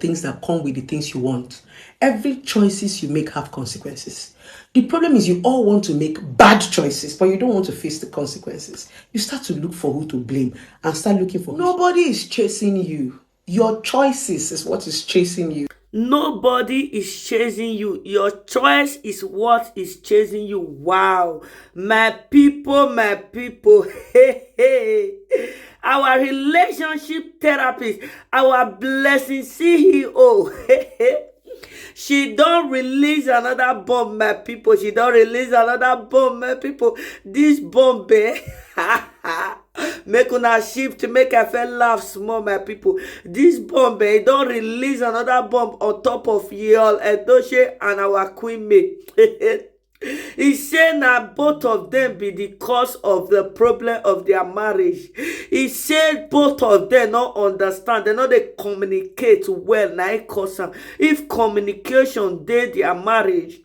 things that come with the things you want. Every choices you make have consequences. The problem is you all want to make bad choices, but you don't want to face the consequences. You start to look for who to blame and start looking for... Nobody is chasing you. Your choices is what is chasing you. Nobody is chasing you. Your choice is what is chasing you. Wow. My people, hey, hey. Our relationship therapist, our blessing CEO, hey, hey. She don't release another bomb, my people. She don't release another bomb, my people. This bomb, make una shift, make I feel laugh small, my people. This bomb, don't release another bomb on top of y'all, Edochie and our Queen May. He said na both of them be the cause of the problem of their marriage. He said both of them not understand, they no dey communicate well, na it cause am. If communication dey their marriage,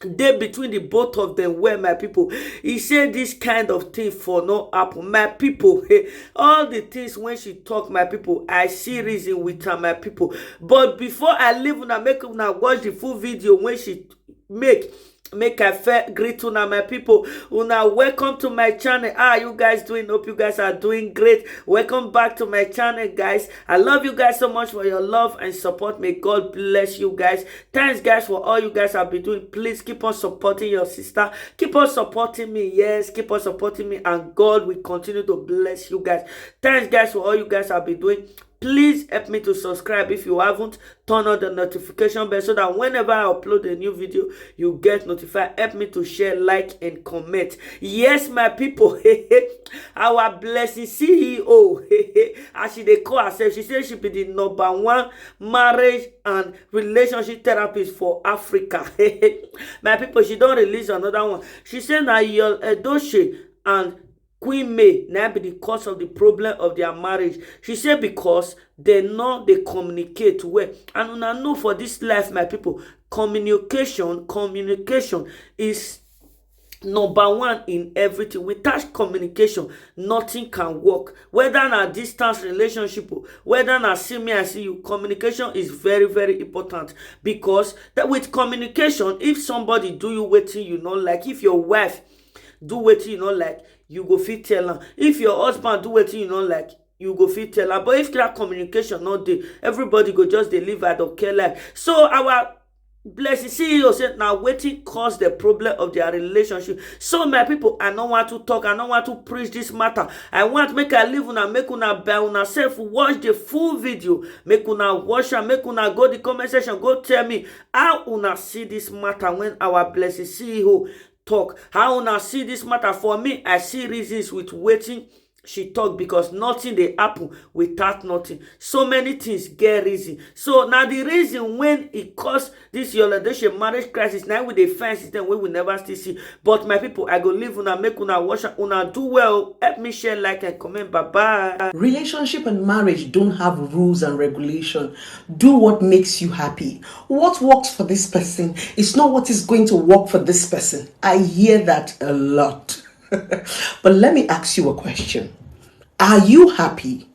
dey between the both of them well, my people, he said this kind of thing for no happen, my people. Hey, all the things when she talk, my people, I see reason with her, my people. But before I leave una, make una watch the full video when she make I fair greet una, my people. Una welcome to my channel. How are you guys doing? Hope you guys are doing great. Welcome back to my channel, guys. I love you guys so much for your love and support. May God bless you guys. Thanks guys for all you guys have been doing. Please keep on supporting your sister. Keep on supporting me. Yes, keep on supporting me, and God will continue to bless you guys. Thanks guys for all you guys have been doing. Please help me to subscribe if you haven't. Turn on the notification bell so that whenever I upload a new video, you get notified. Help me to share, like, and comment. Yes, my people. Our blessing CEO, as she dey call herself, she says she be the #1 marriage and relationship therapist for Africa. My people, she don't release another one. She said na your Edochie and Queen May now be the cause of the problem of their marriage. She said because they communicate well. And una know for this life, my people, communication is #1 in everything. Without communication, nothing can work. Whether na distance relationship, whether na see me I see you, communication is very, very important. Because that with communication, if somebody do you wetin you know, like if your wife do wetin you know, like, you go fit tell am. If your husband do wetin you know, like, you go fit tell am. But if that communication not dey, everybody go just dey live Edochie life. So our blessing CEO said now wetin cause the problem of their relationship. So my people, I don't want to talk, I don't want to preach this matter. I want make I leave una, make una by una self watch the full video. Make una watch am, make una go the comment section, go tell me how una see this matter when our blessing CEO talk. How una see this matter? For me, I see reasons with waiting she talk, because nothing dey happen without nothing. So many things get reason. So now the reason when it caused this your marriage crisis, now with the find system we will never still see. But my people, I go leave una, make una watch, una do well. Help me share, like, and comment. Bye bye. Relationship and marriage don't have rules and regulation. Do what makes you happy. What works for this person is not what is going to work for this person. I hear that a lot. But let me ask you a question. Are you happy?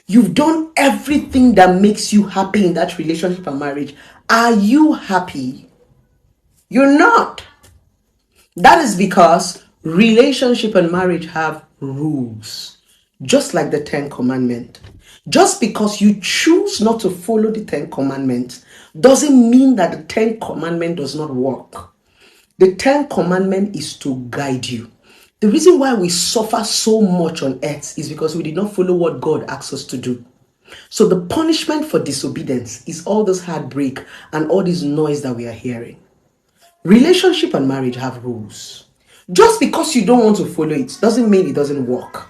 You've done everything that makes you happy in that relationship and marriage. Are you happy? You're not. That is because relationship and marriage have rules. Just like the 10 Commandments. Just because you choose not to follow the 10 Commandments doesn't mean that the 10 Commandments does not work. The 10 Commandments is to guide you. The reason why we suffer so much on earth is because we did not follow what God asks us to do. So the punishment for disobedience is all this heartbreak and all this noise that we are hearing. Relationship and marriage have rules. Just because you don't want to follow it doesn't mean it doesn't work.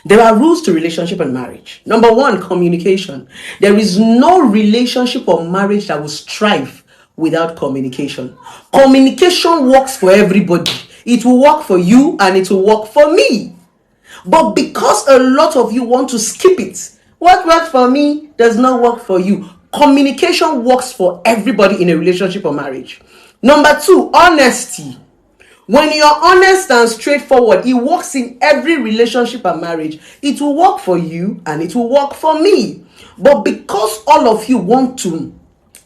There are rules to relationship and marriage. #1, communication. There is no relationship or marriage that will strive without communication. Communication works for everybody. It will work for you and it will work for me. But because a lot of you want to skip it, what works for me does not work for you. Communication works for everybody in a relationship or marriage. #2, honesty. When you're honest and straightforward, it works in every relationship and marriage. It will work for you and it will work for me. But because all of you want to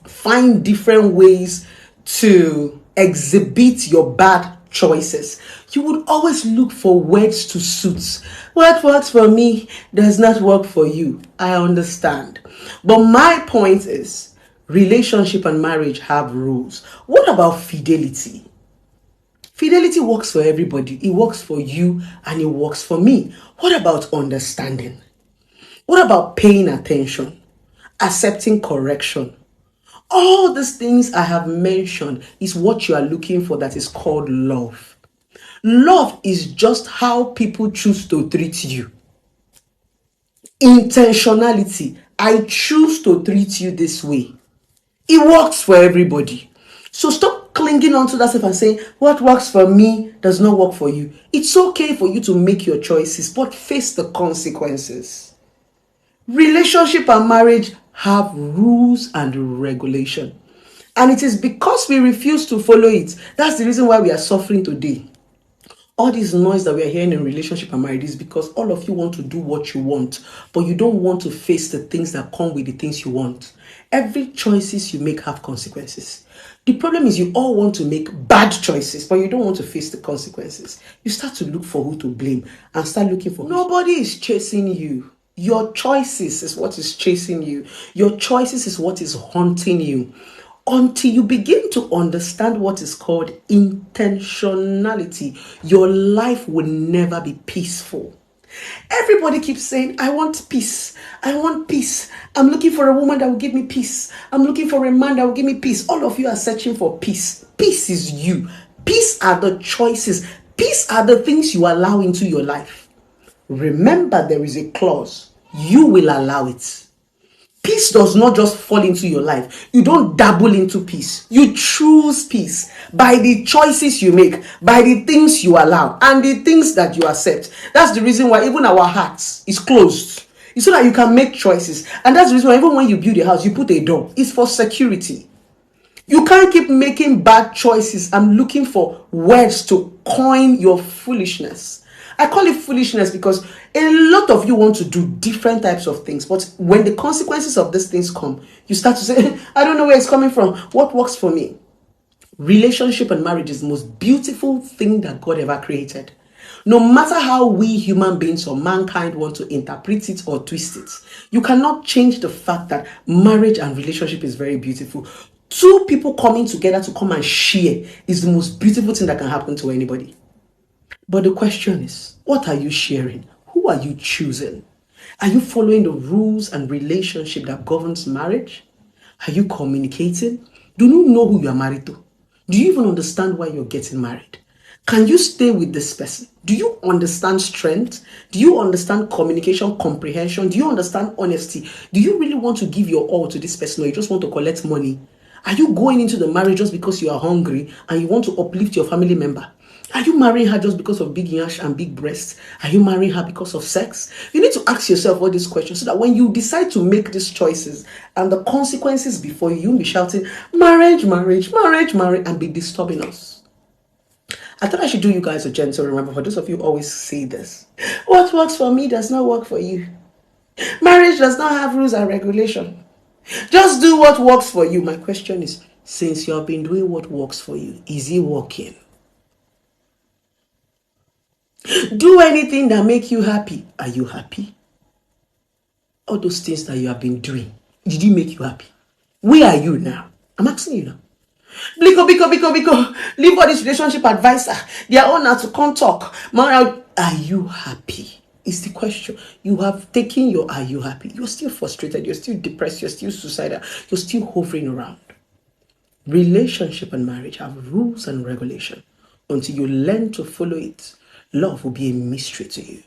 find different ways to exhibit your bad choices, you would always look for words to suit. What works for me does not work for you. I understand. But my point is, relationship and marriage have rules. What about fidelity? Fidelity works for everybody. It works for you and it works for me. What about understanding? What about paying attention? Accepting correction? All these things I have mentioned is what you are looking for, that is called love. Love is just how people choose to treat you. Intentionality. I choose to treat you this way. It works for everybody. So stop clinging on to that stuff and saying, what works for me does not work for you. It's okay for you to make your choices, but face the consequences. Relationship and marriage have rules and regulation. And it is because we refuse to follow it. That's the reason why we are suffering today. All this noise that we are hearing in relationship and marriage is because all of you want to do what you want, but you don't want to face the things that come with the things you want. Every choices you make have consequences. The problem is you all want to make bad choices, but you don't want to face the consequences. You start to look for who to blame and start looking for... Nobody is chasing you. Your choices is what is chasing you. Your choices is what is haunting you. Until you begin to understand what is called intentionality, your life will never be peaceful. Everybody keeps saying, I want peace. I want peace. I'm looking for a woman that will give me peace. I'm looking for a man that will give me peace. All of you are searching for peace. Peace is you. Peace are the choices. Peace are the things you allow into your life. Remember, there is a clause. You will allow it. Peace does not just fall into your life. You don't dabble into peace. You choose peace by the choices you make, by the things you allow, and the things that you accept. That's the reason why even our hearts is closed. It's so that you can make choices. And that's the reason why even when you build a house, you put a door. It's for security. You can't keep making bad choices and looking for words to coin your foolishness. I call it foolishness because a lot of you want to do different types of things, but when the consequences of these things come, you start to say, I don't know where it's coming from. What works for me? Relationship and marriage is the most beautiful thing that God ever created. No matter how we human beings or mankind want to interpret it or twist it, you cannot change the fact that marriage and relationship is very beautiful. Two people coming together to come and share is the most beautiful thing that can happen to anybody. But the question is, what are you sharing? Who are you choosing? Are you following the rules and relationship that governs marriage? Are you communicating? Do you know who you are married to? Do you even understand why you're getting married? Can you stay with this person? Do you understand strength? Do you understand communication, comprehension? Do you understand honesty? Do you really want to give your all to this person, or you just want to collect money? Are you going into the marriage just because you are hungry and you want to uplift your family member? Are you marrying her just because of big yash and big breasts? Are you marrying her because of sex? You need to ask yourself all these questions so that when you decide to make these choices and the consequences before you, you'll be shouting, marriage, marriage, marriage, marriage, and be disturbing us. I thought I should do you guys a gentle reminder. For those of you who always say this, what works for me does not work for you. Marriage does not have rules and regulation. Just do what works for you. My question is, since you have been doing what works for you, is it working? Do anything that make you happy. Are you happy? All those things that you have been doing, did it make you happy? Where are you now? I'm asking you now. Biko. Leave all this relationship advisor. They are all now to come talk. Man, are you happy? Is the question. You have taken your are you happy? You're still frustrated. You're still depressed. You're still suicidal. You're still hovering around. Relationship and marriage have rules and regulation. Until you learn to follow it, love will be a mystery to you.